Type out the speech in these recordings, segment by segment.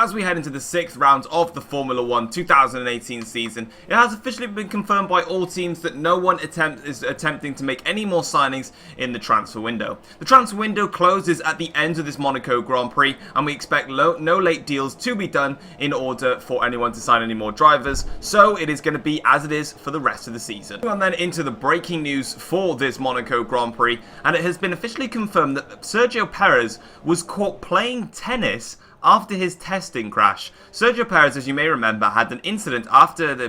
As we head into the 6th round of the Formula 1 2018 season, it has officially been confirmed by all teams that no one is attempting to make any more signings in the transfer window. The transfer window closes at the end of this Monaco Grand Prix, and we expect no late deals to be done in order for anyone to sign any more drivers, so it is going to be as it is for the rest of the season. Moving on then into the breaking news for this Monaco Grand Prix, and it has been officially confirmed that Sergio Perez was caught playing tennis after his testing crash. Sergio Perez, as you may remember, had an incident after the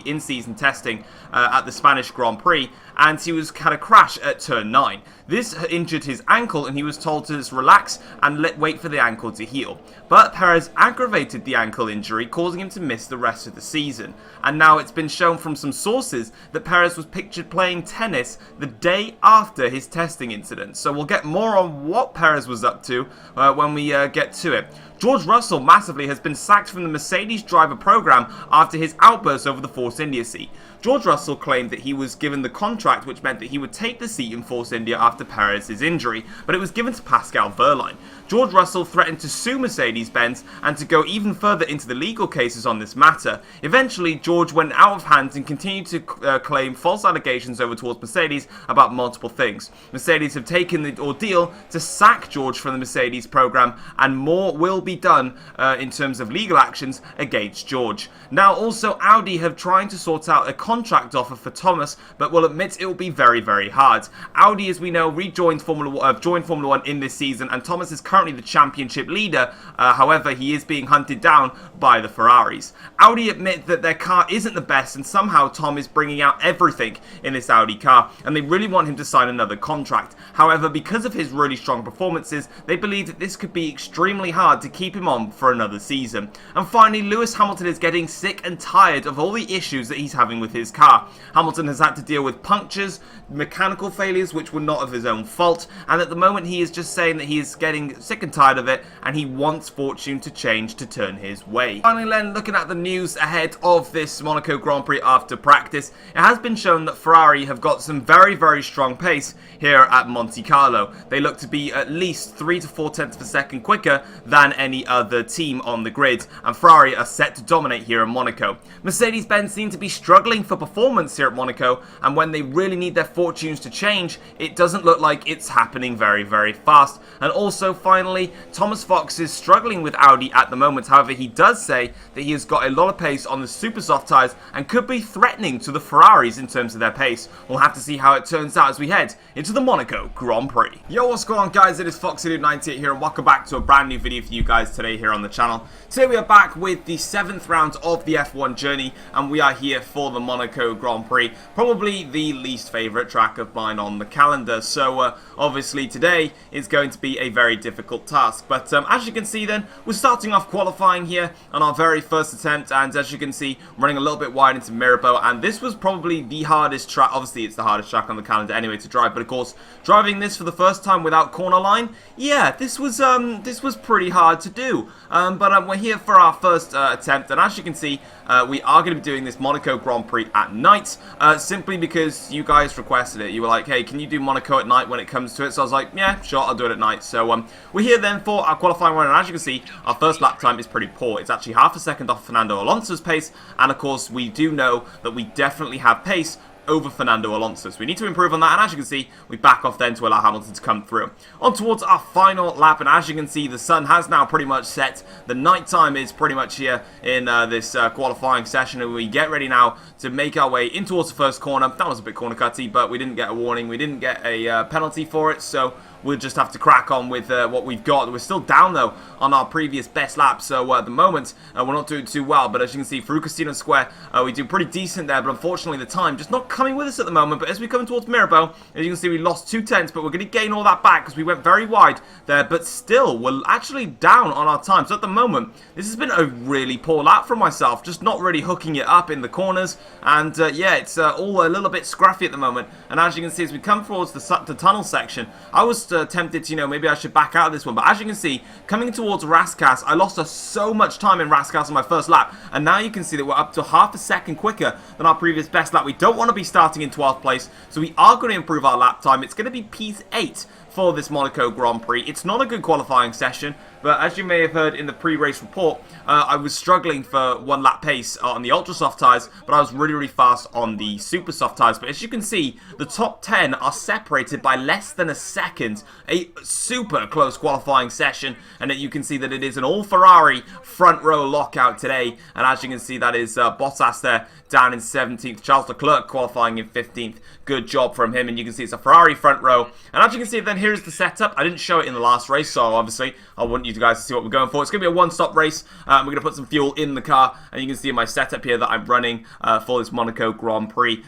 in-season testing at the Spanish Grand Prix, and he had a crash at turn 9. This injured his ankle, and he was told to just relax and wait for the ankle to heal. But Perez aggravated the ankle injury, causing him to miss the rest of the season. And now it's been shown from some sources that Perez was pictured playing tennis the day after his testing incident. So we'll get more on what Perez was up to when we get to it. George Russell massively has been sacked from the Mercedes driver program after his outburst over the Force India seat. George Russell claimed that he was given the contract which meant that he would take the seat in Force India after Perez's injury, but it was given to Pascal Wehrlein. George Russell threatened to sue Mercedes-Benz and to go even further into the legal cases on this matter. Eventually, George went out of hand and continued to claim false allegations over towards Mercedes about multiple things. Mercedes have taken the ordeal to sack George from the Mercedes program, and more will be done in terms of legal actions against George. Now, also, Audi have trying to sort out a contract offer for Thomas, but will admit it will be very, very hard. Audi, as we know, joined Formula 1 in this season, and Thomas is currently the championship leader. However, he is being hunted down by the Ferraris. Audi admit that their car isn't the best, and somehow Tom is bringing out everything in this Audi car, and they really want him to sign another contract. However, because of his really strong performances, they believe that this could be extremely hard to keep him on for another season. And finally, Lewis Hamilton is getting sick and tired of all the issues that he's having with his car. Hamilton has had to deal with punctures, mechanical failures which were not of his own fault, and at the moment he is just saying that he is getting sick and tired of it, and he wants fortune to change to turn his way. Finally then, looking at the news ahead of this Monaco Grand Prix after practice, it has been shown that Ferrari have got some very, very strong pace here at Monte Carlo. They look to be at least 3 to 4 tenths per second quicker than any other team on the grid, and Ferrari are set to dominate here in Monaco. Mercedes-Benz seem to be struggling for performance here at Monaco, and when they really need their fortunes to change, it doesn't look like it's happening very, very fast. And also, finally, Thomas Fox is struggling with Audi at the moment. However, he does say that he has got a lot of pace on the super soft tyres and could be threatening to the Ferraris in terms of their pace. We'll have to see how it turns out as we head into the Monaco Grand Prix. Yo, what's going on, guys? It is Foxy98 here, and welcome back to a brand new video for you guys today here on the channel. Today we are back with the 7th round of the F1 journey, and we are here for the Monaco Grand Prix, probably the least favourite track of mine on the calendar. So obviously today is going to be a very difficult task, but as you can see then, we're starting off qualifying here on our very first attempt, and as you can see, running a little bit wide into Mirabeau, and this was probably the hardest track. Obviously it's the hardest track on the calendar anyway to drive, but of course driving this for the first time without corner line, yeah, this was pretty hard to do. But we're here for our first attempt, and as you can see, we are going to be doing this Monaco Grand Prix at night, simply because you guys requested it. You were like, hey, can you do Monaco at night when it comes to it? So I was like, yeah, sure, I'll do it at night. So we're here then for our qualifying run, and as you can see, our first lap time is pretty poor. It's actually half a second off Fernando Alonso's pace, and of course, we do know that we definitely have pace over Fernando Alonso. So we need to improve on that, and as you can see, we back off then to allow Hamilton to come through. On towards our final lap, and as you can see, the sun has now pretty much set. The night time is pretty much here in this qualifying session, and we get ready now to make our way in towards the first corner. That was a bit corner cutty, but we didn't get a warning. We didn't get a penalty for it, so we'll just have to crack on with what we've got. We're still down, though, on our previous best lap, so at the moment, we're not doing too well. But as you can see, through Casino Square, we do pretty decent there, but unfortunately, the time just not coming with us at the moment. But as we come towards Mirabeau, as you can see, we lost 2 tenths, but we're going to gain all that back because we went very wide there. But still, we're actually down on our time. So at the moment, this has been a really poor lap from myself, just not really hooking it up in the corners. And yeah, it's all a little bit scruffy at the moment. And as you can see, as we come towards the tunnel section, I was tempted to, maybe I should back out of this one. But as you can see, coming towards Rascasse, I lost so much time in Rascasse on my first lap. And now you can see that we're up to half a second quicker than our previous best lap. We don't want to be starting in 12th place, so we are going to improve our lap time. It's going to be P8 for this Monaco Grand Prix. It's not a good qualifying session, but as you may have heard in the pre-race report, I was struggling for one lap pace on the ultra soft tyres, but I was really fast on the super soft tyres. But as you can see, the top 10 are separated by less than a second. A super close qualifying session, and you can see that it is an all Ferrari front row lockout today. And as you can see, that is Bottas there down in 17th, Charles Leclerc qualifying in 15th. Good job from him, and you can see it's a Ferrari front row. And as you can see, then here's the setup. I didn't show it in the last race, so obviously I want you guys to see what we're going for. It's going to be a one-stop race. We're going to put some fuel in the car, and you can see my setup here that I'm running for this Monaco Grand Prix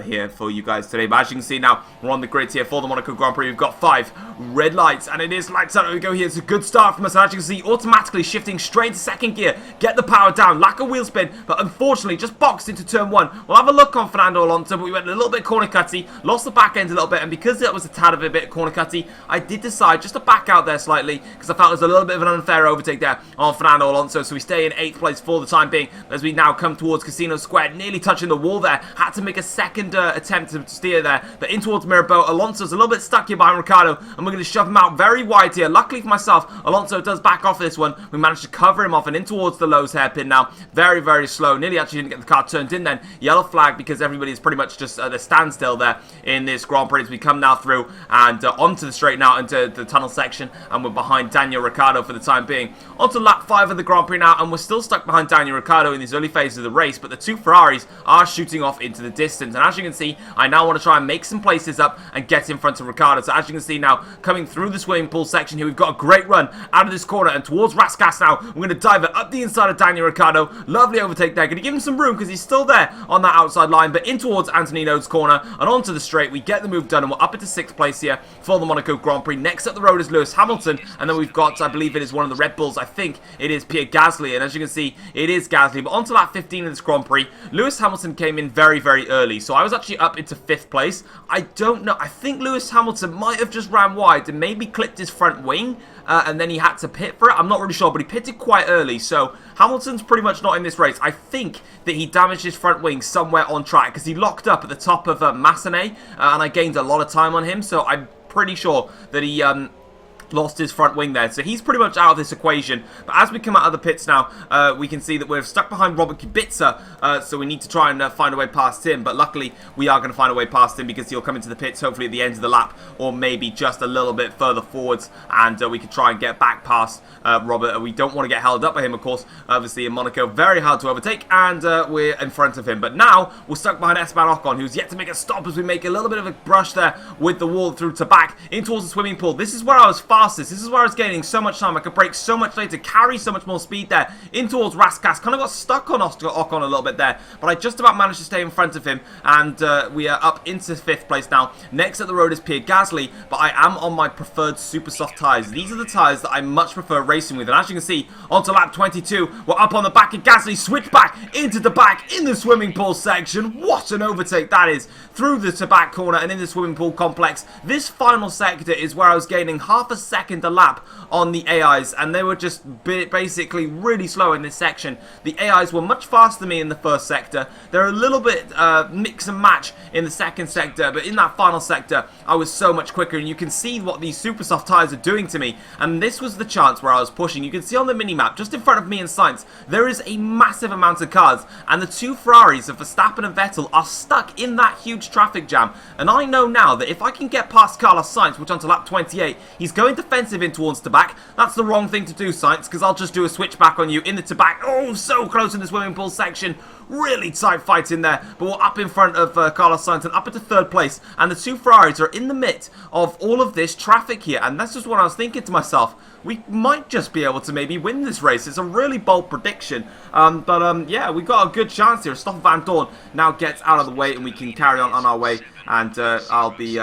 here for you guys today. But as you can see now, we're on the grid here for the Monaco Grand Prix. We've got 5 red lights, and it is lights out. There we go here. It's a good start from us. And as you can see, automatically shifting straight into second gear. Get the power down. Lack of wheel spin, but unfortunately just boxed into turn 1. We'll have a look on Fernando Alonso, but we went a little bit corner cutty, lost the back end a little bit, and because it was a tad of a bit corner cutty, I did decide just to back out there slightly because I felt there was a little bit of an unfair overtake there on Fernando Alonso. So we stay in 8th place for the time being as we now come towards Casino Square, nearly touching the wall there. Had to make a second attempt to steer there, but in towards Mirabel. Alonso's a little bit stuck here behind Ricciardo, and we're going to shove him out very wide here. Luckily for myself, Alonso does back off this one. We managed to cover him off and in towards the Lowe's hairpin now. Very slow. Nearly actually didn't get the car turned in then. Yellow flag because everybody is pretty much just at a standstill there in this Grand Prix as we come now through and onto the straight now into the tunnel section, and we're behind Daniel Ricciardo for the time being. Onto lap 5 of the Grand Prix now, and we're still stuck behind Daniel Ricciardo in these early phases of the race, but the 2 Ferraris are shooting off into the distance, and as you can see, I now want to try and make some places up and get in front of Ricciardo. So as you can see now, coming through the swimming pool section here, we've got a great run out of this corner and towards Raskas now. We're going to dive it up the inside of Daniel Ricciardo. Lovely overtake there. Going to give him some room because he's still there on that outside line, but in towards Antonino's corner and onto the straight. We get the move done, and we're up into 6th place here for the Monaco Grand Prix. Next up the road is Lewis Hamilton, and then we've got, I believe it is one of the Red Bulls, I think it is Pierre Gasly, and as you can see, it is Gasly. But onto lap 15 of this Grand Prix, Lewis Hamilton came in very early, so I was actually up into 5th place. I don't know, I think Lewis Hamilton might have just ran wide and maybe clipped his front wing, and then he had to pit for it. I'm not really sure, but he pitted quite early, so Hamilton's pretty much not in this race. I think that he damaged his front wing somewhere on track because he locked up at the top of Massenet, and I gained a lot of time on him, so I'm pretty sure that he lost his front wing there, so he's pretty much out of this equation. But as we come out of the pits now, we can see that we're stuck behind Robert Kubica, so we need to try and find a way past him, but luckily we are going to find a way past him because he'll come into the pits hopefully at the end of the lap, or maybe just a little bit further forwards, and we can try and get back past Robert. We don't want to get held up by him, of course. Obviously in Monaco, very hard to overtake, and we're in front of him. But now we're stuck behind Esteban Ocon, who's yet to make a stop as we make a little bit of a brush there with the wall through Tabac in towards the swimming pool. This is where I was fastest. This is where I was gaining so much time. I could brake so much later, carry so much more speed there in towards Raskas. Kind of got stuck on Ocon a little bit there, but I just about managed to stay in front of him, and we are up into 5th place now. Next up the road is Pierre Gasly, but I am on my preferred super soft tyres. These are the tyres that I much prefer racing with, and as you can see, onto lap 22, we're up on the back of Gasly, Switchback into the back in the swimming pool section. What an overtake that is through the Tabac corner and in the swimming pool complex. This final sector is where I was gaining half a second a lap on the AIs, and they were just basically really slow in this section. The AIs were much faster than me in the first sector. They're a little bit mix and match in the second sector, but in that final sector I was so much quicker, and you can see what these super soft tyres are doing to me, and this was the chance where I was pushing. You can see on the mini-map just in front of me and Sainz there is a massive amount of cars, and the 2 Ferraris of Verstappen and Vettel are stuck in that huge traffic jam, and I know now that if I can get past Carlos Sainz, which onto lap 28, he's going defensive in towards Tabac. That's the wrong thing to do, Sainz, because I'll just do a switchback on you in the Tabac. Oh, so close in the swimming pool section. Really tight fight in there, but we're up in front of Carlos Sainz and up into 3rd place, and the 2 Ferraris are in the midst of all of this traffic here, and that's just what I was thinking to myself. We might just be able to maybe win this race. It's a really bold prediction, yeah, we got a good chance here. Stoffel Van Dorn now gets out of the way, and we can carry on our way, and I'll be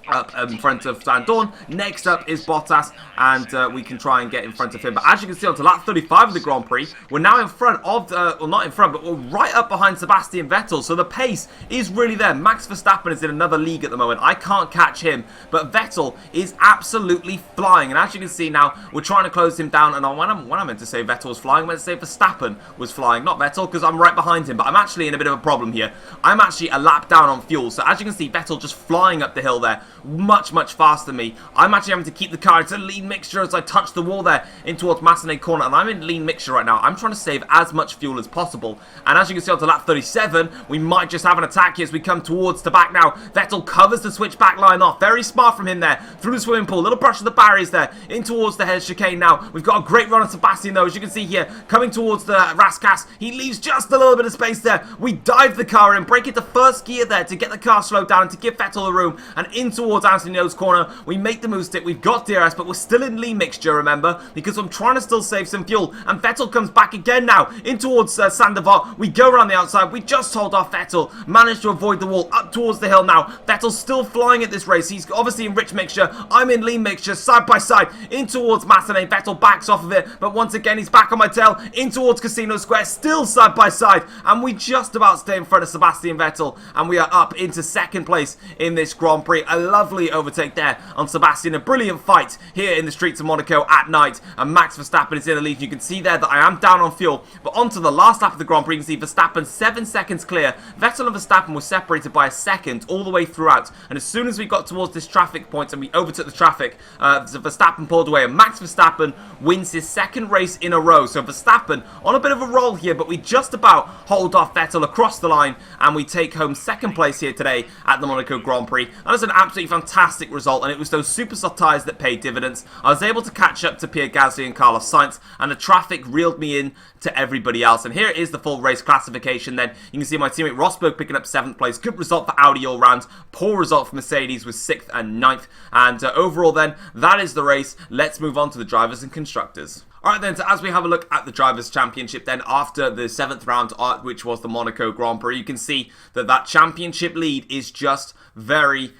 up in front of Van Dorn. Next up is Bottas, and we can try and get in front of him. But as you can see, on to lap 35 of the Grand Prix, we're now in front of, well, not in front, but we're right up behind Sebastian Vettel, so the pace is really there. Max Verstappen is in another league at the moment. I can't catch him, but Vettel is absolutely flying, and as you can see now, we're trying to close him down, and when I meant to say Vettel was flying, I meant to say Verstappen was flying, not Vettel, because I'm right behind him, but I'm actually in a bit of a problem here. I'm actually a lap down on fuel, so as you can see, Vettel just flying up the hill there, much faster than me. I'm actually having to keep the car into lean mixture as I touch the wall there in towards Massenet corner, and I'm in lean mixture right now. I'm trying to save as much fuel as possible, and as you can see onto lap 37, we might just have an attack here as we come towards Tabac now. Vettel covers the switchback line off. Very smart from him there. Through the swimming pool. Little brush of the barriers there. In towards the head chicane now. We've got a great run on Sebastian though, as you can see here. Coming towards the Raskas. He leaves just a little bit of space there. We dive the car in. Break into first gear there to get the car slowed down and to give Vettel the room. And in towards Antonio's corner. We make the move stick. We've got DRS, but we're still in lean mixture, remember? Because I'm trying to still save some fuel. And Vettel comes back again now. In towards Sandoval. We go around the outside. We just hold off Vettel. Managed to avoid the wall. Up towards the hill now. Vettel's still flying at this race. He's obviously in rich mixture. I'm in lean mixture. Side by side. In towards Massenet. Vettel backs off of it. But once again, he's back on my tail. In towards Casino Square. Still side by side. And we just about stay in front of Sebastian Vettel. And we are up into second place in this Grand Prix. A lovely overtake there on Sebastian. A brilliant fight here in the streets of Monaco at night. And Max Verstappen is in the lead. You can see there that I am down on fuel. But onto the last lap of the Grand Prix, you can see Verstappen 7 seconds clear. Vettel and Verstappen were separated by a second all the way throughout. And as soon as we got towards this traffic point and we overtook the traffic, Verstappen pulled away. And Max Verstappen wins his second race in a row. So Verstappen on a bit of a roll here, but we just about hold off Vettel across the line. And we take home second place here today at the Monaco Grand Prix. That was an absolutely fantastic result. And it was those super soft tyres that paid dividends. I was able to catch up to Pierre Gasly and Carlos Sainz. And the traffic reeled me in to everybody else. And here is the full race classification then. You can see my teammate Rosberg picking up 7th place. Good result for Audi all round. Poor result for Mercedes with 6th and 9th. And overall then, that is the race. Let's move on to the drivers and constructors. Alright then, so as we have a look at the Drivers' Championship then, after the 7th round, which was the Monaco Grand Prix, you can see that that championship lead is just very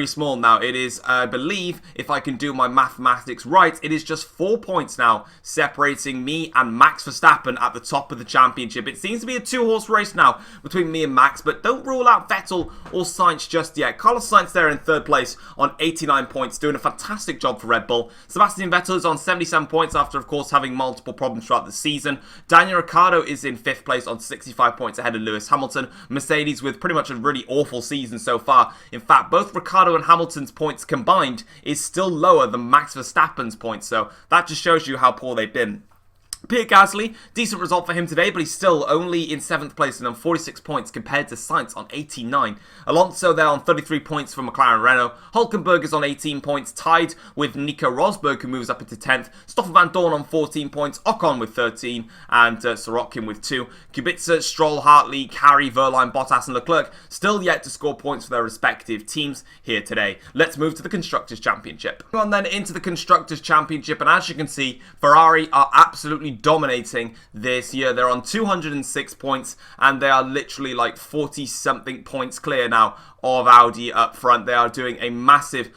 small now. It is, I believe, if I can do my mathematics right, it is just 4 points now separating me and Max Verstappen at the top of the championship. It seems to be a 2-horse race now between me and Max, but don't rule out Vettel or Sainz just yet. Carlos Sainz there in 3rd place on 89 points, doing a fantastic job for Red Bull. Sebastian Vettel is on 77 points after, of course, having multiple problems throughout the season. Daniel Ricciardo is in 5th place on 65 points ahead of Lewis Hamilton. Mercedes with pretty much a really awful season so far. In fact, both Ricciardo and Hamilton's points combined is still lower than Max Verstappen's points, so that just shows you how poor they've been. Pierre Gasly, decent result for him today, but he's still only in 7th place and on 46 points compared to Sainz on 89. Alonso there on 33 points for McLaren Renault. Hulkenberg is on 18 points, tied with Nico Rosberg, who moves up into 10th. Stoffel Van Dorn on 14 points, Ocon with 13, and Sorokin with 2. Kubica, Stroll, Hartley, Carey, Verline, Bottas, and Leclerc still yet to score points for their respective teams here today. Let's move to the Constructors' Championship. Go on then into the Constructors' Championship, and as you can see, Ferrari are absolutely dominating this year. They're on 206 points and they are literally like 40 something points clear now of Audi up front. They are doing a massive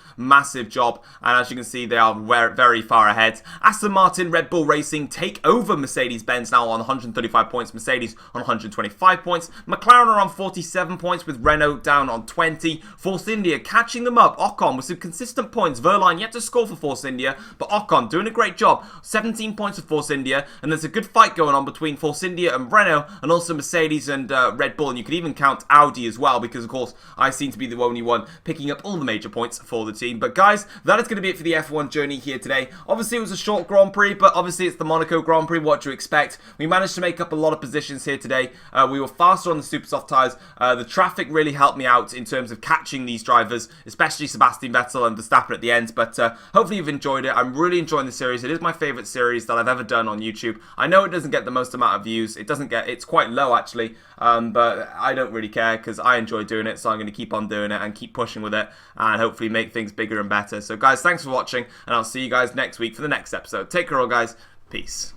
job, and as you can see, they are very far ahead. Aston Martin, Red Bull Racing take over Mercedes-Benz now on 135 points, Mercedes on 125 points. McLaren are on 47 points with Renault down on 20. Force India catching them up. Ocon with some consistent points. Verline yet to score for Force India, but Ocon doing a great job. 17 points for Force India, and there's a good fight going on between Force India and Renault, and also Mercedes and Red Bull, and you could even count Audi as well, because of course I seem to be the only one picking up all the major points for the team. But guys, that is going to be it for the F1 journey here today. Obviously it was a short Grand Prix, but obviously it's the Monaco Grand Prix. What do you expect? We managed to make up a lot of positions here today. We were faster on the super soft tyres. The traffic really helped me out in terms of catching these drivers, especially Sebastian Vettel and Verstappen at the end. But hopefully you've enjoyed it. I'm really enjoying the series. It is my favourite series that I've ever done on YouTube. I know it doesn't get the most amount of views. It's quite low actually, but I don't really care because I enjoy doing it, so I'm going to keep on doing it and keep pushing with it and hopefully make things bigger and better. So guys, thanks for watching, and I'll see you guys next week for the next episode. Take care all guys. Peace.